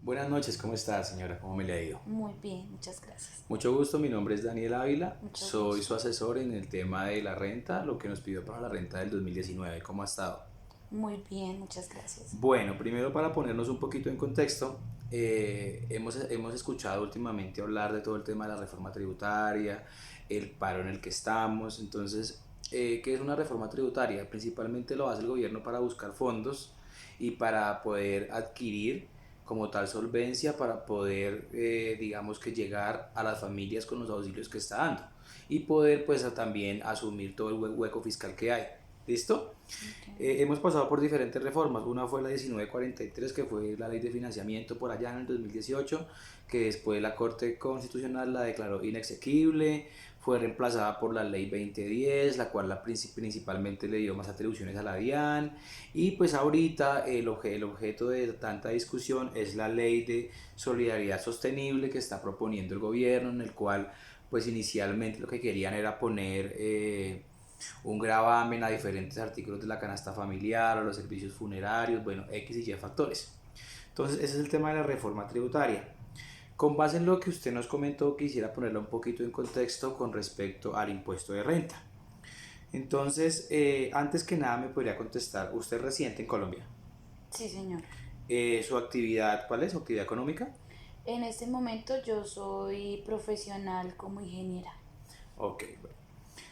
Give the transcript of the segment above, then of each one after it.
Buenas noches, ¿cómo está, señora? ¿Cómo me le ha ido? Muy bien, muchas gracias. Mucho gusto, mi nombre es Daniel Ávila, Mucho soy su gusto. asesor en el tema de la renta, lo que nos pidió para la renta del 2019. ¿Cómo ha estado? Muy bien, muchas gracias. Bueno, primero para ponernos un poquito en contexto, hemos escuchado últimamente hablar de todo el tema de la reforma tributaria, el paro en el que estamos. Entonces, ¿qué es una reforma tributaria? Principalmente lo hace el gobierno para buscar fondos y para poder adquirir como tal solvencia para poder, digamos que llegar a las familias con los auxilios que está dando y poder pues también asumir todo el hueco fiscal que hay. ¿Listo? Okay. Hemos pasado por diferentes reformas. Una fue la 1943, que fue la ley de financiamiento por allá en el 2018, que después la Corte Constitucional la declaró inexequible. Fue reemplazada por la ley 2010, la cual principalmente le dio más atribuciones a la DIAN. Y pues ahorita el objeto de tanta discusión es la ley de solidaridad sostenible que está proponiendo el gobierno, en el cual pues inicialmente lo que querían era poner un gravamen a diferentes artículos de la canasta familiar, a los servicios funerarios, bueno, X y Y factores. Entonces, ese es el tema de la reforma tributaria. Con base en lo que usted nos comentó, quisiera ponerlo un poquito en contexto con respecto al impuesto de renta. Entonces, antes que nada me podría contestar, ¿usted es residente en Colombia? Sí, señor. ¿Su actividad, cuál es su actividad económica? En este momento yo soy profesional como ingeniera. Ok, bueno.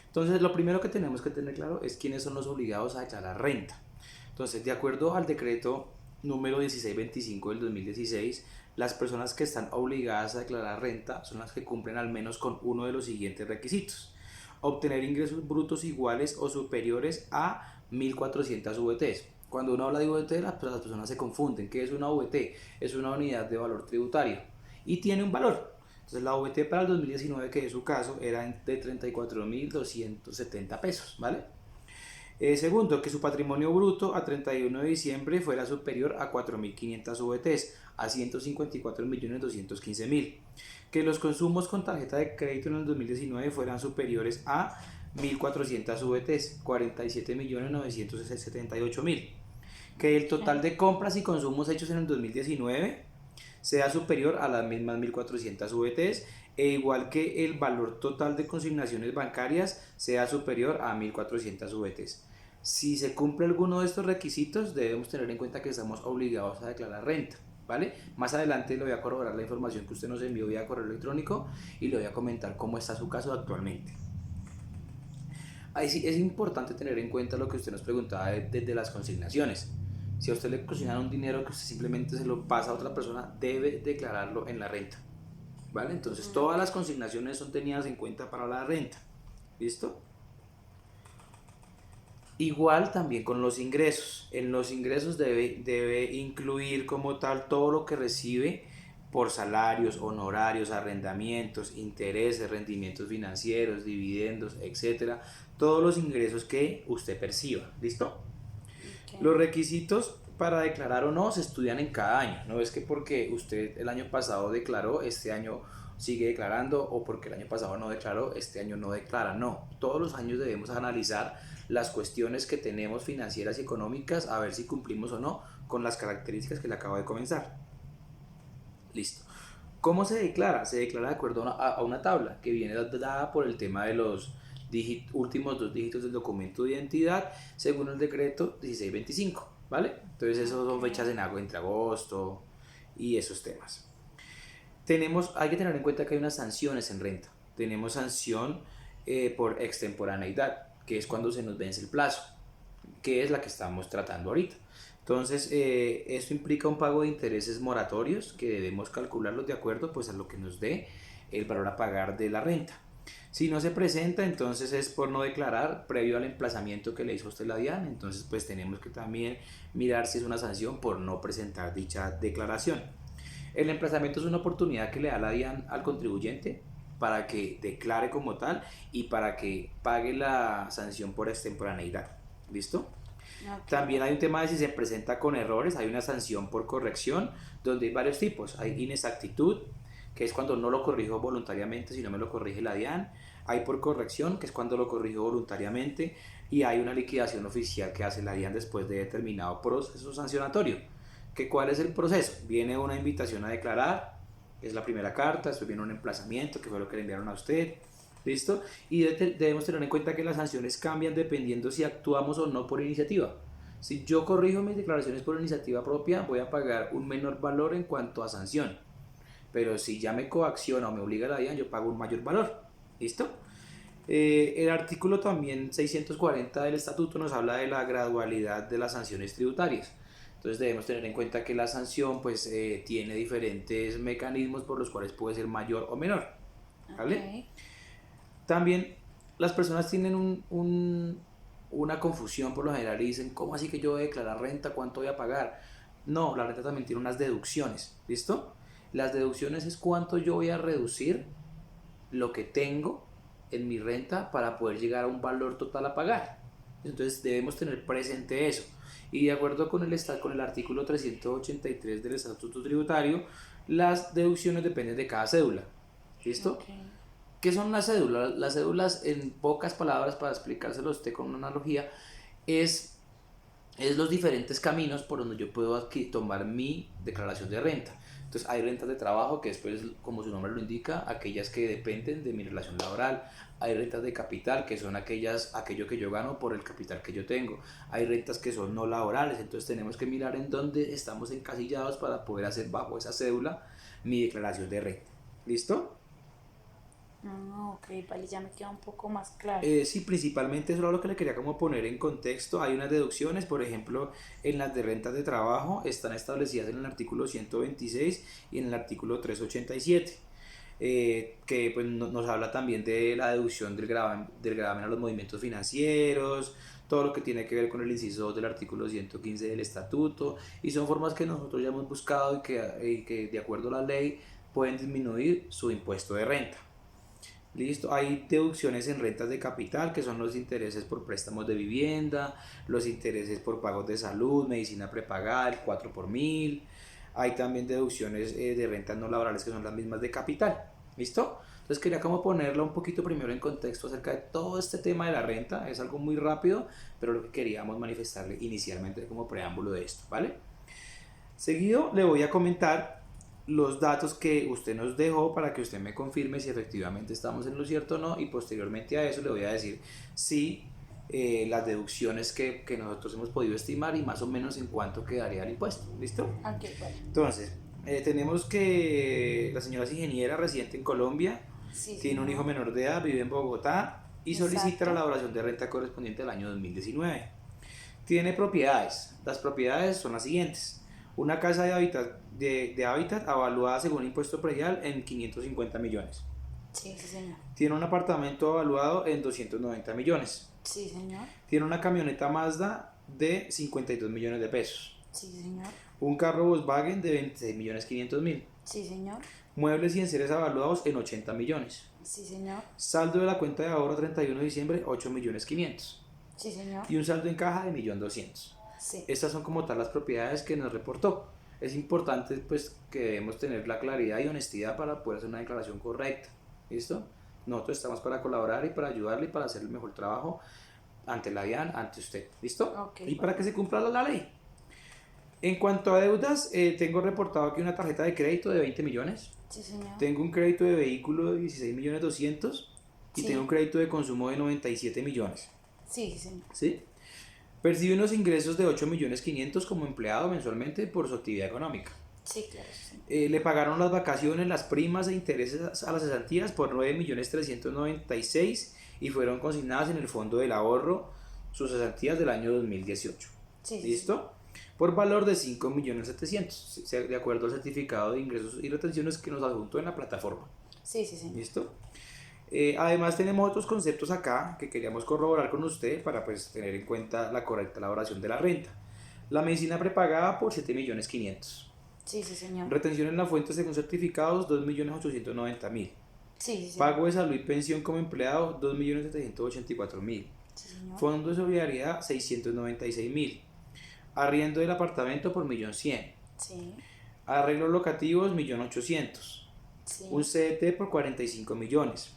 Entonces, lo primero que tenemos que tener claro es quiénes son los obligados a declarar renta. Entonces, de acuerdo al decreto número 1625 del 2016, las personas que están obligadas a declarar renta son las que cumplen al menos con uno de los siguientes requisitos: obtener ingresos brutos iguales o superiores a 1.400 VTs. Cuando uno habla de VT, las personas se confunden. ¿Qué es una VT? Es una unidad de valor tributario y tiene un valor. Entonces la VT para el 2019, que es su caso, era de 34.270 pesos, ¿vale? Segundo, que su patrimonio bruto a 31 de diciembre fuera superior a 4.500 VTs, a 154.215.000. Que los consumos con tarjeta de crédito en el 2019 fueran superiores a 1.400 VTs, 47.978.000. Que el total Okay. de compras y consumos hechos en el 2019 sea superior a las mismas 1.400 VTs, e igual que el valor total de consignaciones bancarias sea superior a 1.400 VTs. Si se cumple alguno de estos requisitos, debemos tener en cuenta que estamos obligados a declarar renta, ¿vale? Más adelante le voy a corroborar la información que usted nos envió vía correo electrónico y le voy a comentar cómo está su caso actualmente. Ahí sí es importante tener en cuenta lo que usted nos preguntaba desde las consignaciones. Si a usted le consignan un dinero que usted simplemente se lo pasa a otra persona, debe declararlo en la renta, ¿vale? Entonces todas las consignaciones son tenidas en cuenta para la renta, ¿listo? Igual también con los ingresos. En los ingresos debe incluir como tal todo lo que recibe por salarios, honorarios, arrendamientos, intereses, rendimientos financieros, dividendos, etcétera. Todos los ingresos que usted perciba. ¿Listo? Okay. Los requisitos para declarar o no se estudian en cada año. No es que porque usted el año pasado declaró, este año sigue declarando, o porque el año pasado no declaró, este año no declara. No, todos los años debemos analizar las cuestiones que tenemos financieras y económicas, a ver si cumplimos o no con las características que le acabo de comenzar. Listo. ¿Cómo se declara? Se declara de acuerdo a una tabla que viene dada por el tema de los últimos dos dígitos del documento de identidad, según el decreto 1625, ¿vale? Entonces esos son fechas Okay. entre agosto y esos temas. Hay que tener en cuenta que hay unas sanciones en renta. Tenemos sanción por extemporaneidad, que es cuando se nos vence el plazo, que es la que estamos tratando ahorita. Entonces, esto implica un pago de intereses moratorios que debemos calcularlos de acuerdo pues, a lo que nos dé el valor a pagar de la renta. Si no se presenta, entonces es por no declarar previo al emplazamiento que le hizo usted la DIAN. Entonces, pues tenemos que también mirar si es una sanción por no presentar dicha declaración. El emplazamiento es una oportunidad que le da la DIAN al contribuyente para que declare como tal y para que pague la sanción por extemporaneidad. ¿Listo? Okay. También hay un tema de si se presenta con errores, hay una sanción por corrección, donde hay varios tipos. Hay inexactitud, que es cuando no lo corrijo voluntariamente, sino me lo corrige la DIAN. Hay por corrección, que es cuando lo corrijo voluntariamente. Y hay una liquidación oficial que hace la DIAN después de determinado proceso sancionatorio. ¿Cuál es el proceso? Viene una invitación a declarar, que es la primera carta, después viene un emplazamiento, que fue lo que le enviaron a usted, ¿listo? Y debemos tener en cuenta que las sanciones cambian dependiendo si actuamos o no por iniciativa. Si yo corrijo mis declaraciones por iniciativa propia, voy a pagar un menor valor en cuanto a sanción. Pero si ya me coacciona o me obliga la DIAN, yo pago un mayor valor. ¿Listo? El artículo también 640 del estatuto nos habla de la gradualidad de las sanciones tributarias. Entonces debemos tener en cuenta que la sanción pues tiene diferentes mecanismos por los cuales puede ser mayor o menor. ¿Vale? Ok. También las personas tienen una confusión por lo general y dicen, ¿cómo así que yo voy a declarar renta? ¿Cuánto voy a pagar? No, la renta también tiene unas deducciones. ¿Listo? Las deducciones es cuánto yo voy a reducir lo que tengo en mi renta para poder llegar a un valor total a pagar. Entonces debemos tener presente eso. Y de acuerdo con el artículo 383 del Estatuto Tributario, las deducciones dependen de cada cédula. ¿Listo? Okay. ¿Qué son las cédulas? Las cédulas, en pocas palabras, para explicárselo a usted con una analogía, es los diferentes caminos por donde yo puedo aquí tomar mi declaración de renta. Entonces hay rentas de trabajo que después, como su nombre lo indica, aquellas que dependen de mi relación laboral. Hay rentas de capital, que son aquello que yo gano por el capital que yo tengo. Hay rentas que son no laborales, entonces tenemos que mirar en dónde estamos encasillados para poder hacer bajo esa cédula mi declaración de renta. ¿Listo? Ok, vale, ya me queda un poco más claro. Sí, principalmente eso era lo que le quería como poner en contexto. Hay unas deducciones, por ejemplo, en las de rentas de trabajo están establecidas en el artículo 126 y en el artículo 387, que pues, nos habla también de la deducción del gravamen a los movimientos financieros, todo lo que tiene que ver con el inciso 2 del artículo 115 del estatuto, y son formas que nosotros ya hemos buscado y que de acuerdo a la ley pueden disminuir su impuesto de renta. Listo, hay deducciones en rentas de capital, que son los intereses por préstamos de vivienda, los intereses por pagos de salud, medicina prepagada, el 4 por mil. Hay también deducciones de rentas no laborales, que son las mismas de capital. ¿Listo? Entonces quería como ponerlo un poquito primero en contexto acerca de todo este tema de la renta. Es algo muy rápido, pero lo que queríamos manifestarle inicialmente como preámbulo de esto, ¿vale? Seguido le voy a comentar los datos que usted nos dejó para que usted me confirme si efectivamente estamos en lo cierto o no, y posteriormente a eso le voy a decir si las deducciones que nosotros hemos podido estimar y más o menos en cuánto quedaría el impuesto. ¿Listo? Ok, vale. Entonces, tenemos que la señora es ingeniera residente en Colombia, Sí, tiene un señor. hijo menor de edad, vive en Bogotá y solicita Exacto. la elaboración de renta correspondiente al año 2019. Tiene propiedades. Las propiedades son las siguientes: una casa de hábitat avaluada según impuesto predial en 550 millones. Sí, sí, señor. Tiene un apartamento avaluado en 290 millones. Sí, señor. Tiene una camioneta Mazda de 52 millones de pesos. Sí, señor. Un carro Volkswagen de 26 millones 500 mil. Sí, señor. Muebles y enseres avaluados en 80 millones. Sí, señor. Saldo de la cuenta de ahorro 31 de diciembre 8 millones 500. Sí, señor. Y un saldo en caja de 1.200.000. Sí. Estas son como tal las propiedades que nos reportó. Es importante pues que debemos tener la claridad y honestidad para poder hacer una declaración correcta. ¿Listo? Nosotros estamos para colaborar y para ayudarle y para hacer el mejor trabajo ante la DIAN, ante usted. ¿Listo? Ok, Y para vale. que se cumpla la ley. En cuanto a deudas, tengo reportado aquí una tarjeta de crédito de 20 millones. Sí, señor. Tengo un crédito de vehículo de 16 millones 200 y Sí. tengo un crédito de consumo de 97 millones. Sí, sí, señor. ¿Sí? Percibe unos ingresos de 8 millones 500 como empleado mensualmente por su actividad económica. Sí, claro, sí, señor. Le pagaron las vacaciones, las primas e intereses a las cesantías por 9 millones 396 y fueron consignadas en el fondo del ahorro sus cesantías del año 2018. Sí, sí, ¿Listo? Por valor de 5 millones 700, de acuerdo al certificado de ingresos y retenciones que nos adjuntó en la plataforma. sí, sí, señor. ¿Listo? Además tenemos otros conceptos acá que queríamos corroborar con usted para pues tener en cuenta la correcta elaboración de la renta. La medicina prepagada por 7 millones 500. Sí, sí, señor. Retención en la fuente según certificados 2 millones 890 mil. Sí, sí, señor. Pago de salud y pensión como empleado 2 millones 784 mil. Sí, señor. Fondo de solidaridad 696 mil. Arriendo del apartamento por 1.100.000. Sí, Arreglos locativos 1.800.000. sí. Un CDT por 45 millones.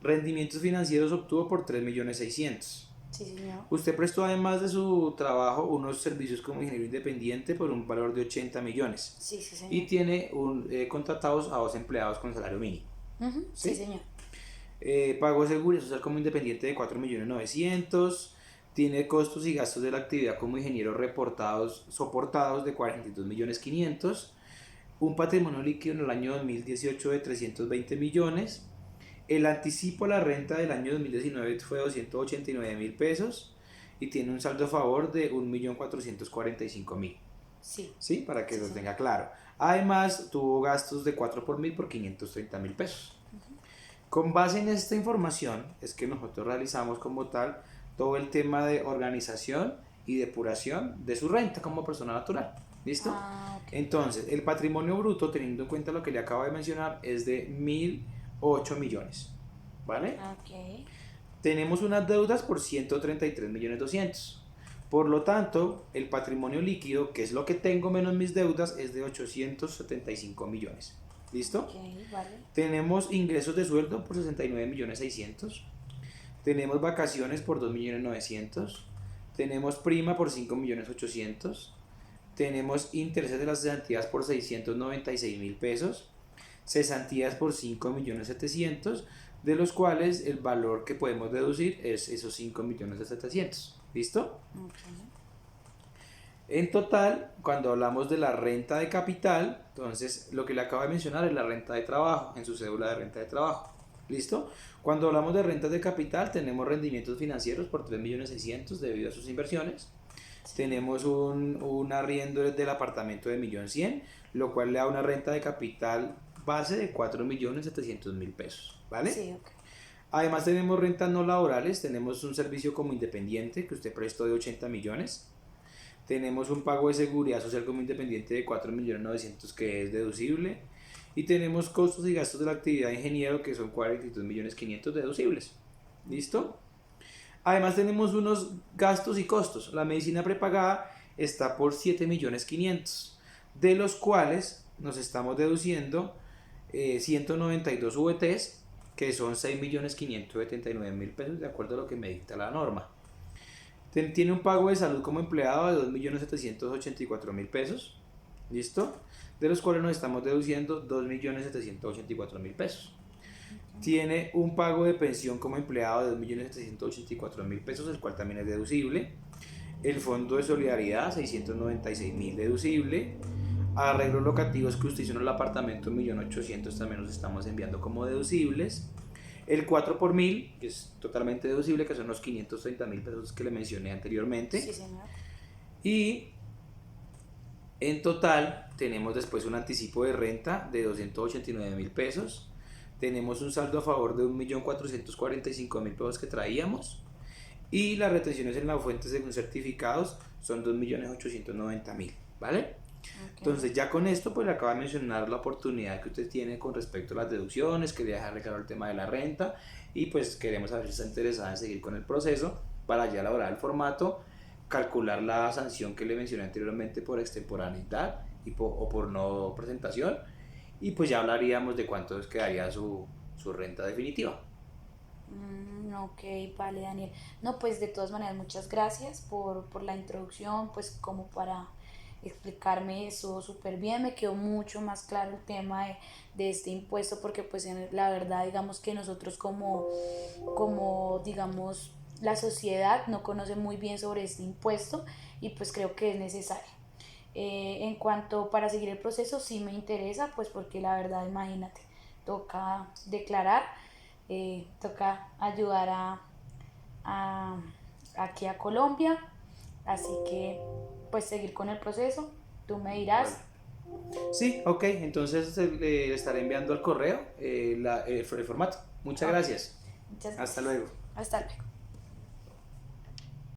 Rendimientos financieros obtuvo por 3 millones 600. Sí, señor. Usted prestó además de su trabajo unos servicios como ingeniero independiente por un valor de 80 millones Sí, sí, y señor. tiene contratados a 2 empleados con salario mínimo. Ujú, sí, ¿Sí? señor. Pagó seguridad social como independiente de 4.900.000. Tiene costos y gastos de la actividad como ingeniero soportados de 42.500.000. Un patrimonio líquido en el año 2018 de 320 millones. El anticipo a la renta del año 2019 fue 289.000 pesos y tiene un saldo a favor de 1.445.000. Sí, ¿Sí? Para que sí, lo señor. tenga claro. Además, tuvo gastos de 4 por mil por 530.000 pesos. Con base en esta información es que nosotros realizamos como tal todo el tema de organización y depuración de su renta como persona natural. ¿Listo? Ah, ok. Entonces, el patrimonio bruto, teniendo en cuenta lo que le acabo de mencionar, es de 1.008 millones. ¿Vale? Ok. Tenemos unas deudas por 133.200.000. Por lo tanto, el patrimonio líquido, que es lo que tengo menos mis deudas, es de 875 millones. ¿Listo? Ok, vale. Tenemos ingresos de sueldo por 69.600.000. Tenemos vacaciones por 2.900.000. Tenemos prima por 5.800.000. Tenemos intereses de las cesantías por 696.000 pesos. Cesantías por 5.700.000, de los cuales el valor que podemos deducir es esos 5.700.000. ¿Listo? Ok. En total, cuando hablamos de la renta de capital, entonces lo que le acabo de mencionar es la renta de trabajo, en su cédula de renta de trabajo. ¿Listo? Cuando hablamos de rentas de capital, tenemos rendimientos financieros por 3.600.000 debido a sus inversiones. Sí. Tenemos un arriendo del apartamento de 1.100.000, lo cual le da una renta de capital base de 4.700.000 pesos. ¿Vale? Sí, ok. Además tenemos rentas no laborales, tenemos un servicio como independiente que usted prestó de 80 millones. Tenemos un pago de seguridad social como independiente de 4.900.000 que es deducible. Y tenemos costos y gastos de la actividad de ingeniero que son 42.500.000 deducibles. ¿Listo? Además tenemos unos gastos y costos. La medicina prepagada está por 7.500.000, de los cuales nos estamos deduciendo 192 VTs, que son 6.579.000 pesos de acuerdo a lo que me dicta la norma. Tiene un pago de salud como empleado de 2.784.000 pesos. ¿Listo? De los cuales nos estamos deduciendo 2.784.000 pesos. Tiene un pago de pensión como empleado de 2.784.000 pesos, el cual también es deducible. El fondo de solidaridad, 696.000 deducible. Arreglos locativos que usted hizo en el apartamento, 1.800.000 también los estamos enviando como deducibles. El 4 por 1.000, que es totalmente deducible, que son los 530.000 pesos que le mencioné anteriormente. Sí, señor. Y en total tenemos después un anticipo de renta de 289.000 pesos. Tenemos un saldo a favor de 1.445.000 pesos que traíamos. Y las retenciones en la fuente según certificados son 2.890.000, ¿vale? Ok. Entonces ya con esto pues le acabo de mencionar la oportunidad que usted tiene con respecto a las deducciones, quería dejarle claro el tema de la renta y pues queremos saber si está interesada en seguir con el proceso para ya elaborar el formato, calcular la sanción que le mencioné anteriormente por extemporaneidad o por no presentación y pues ya hablaríamos de cuánto quedaría su renta definitiva. Ok, vale, Daniel. No, pues de todas maneras, muchas gracias por la introducción, pues como para explicarme eso súper bien. Me quedó mucho más claro el tema de este impuesto, porque pues la verdad, digamos que nosotros como, digamos, la sociedad no conoce muy bien sobre este impuesto y pues creo que es necesario. En cuanto para seguir el proceso, sí me interesa, pues porque la verdad, imagínate, toca declarar, toca ayudar a- aquí a Colombia, así que pues seguir con el proceso, tú me Vale. dirás. Sí, ok, entonces le estaré enviando al correo el formato. Muchas Ok, gracias. muchas Hasta gracias. luego. Hasta luego.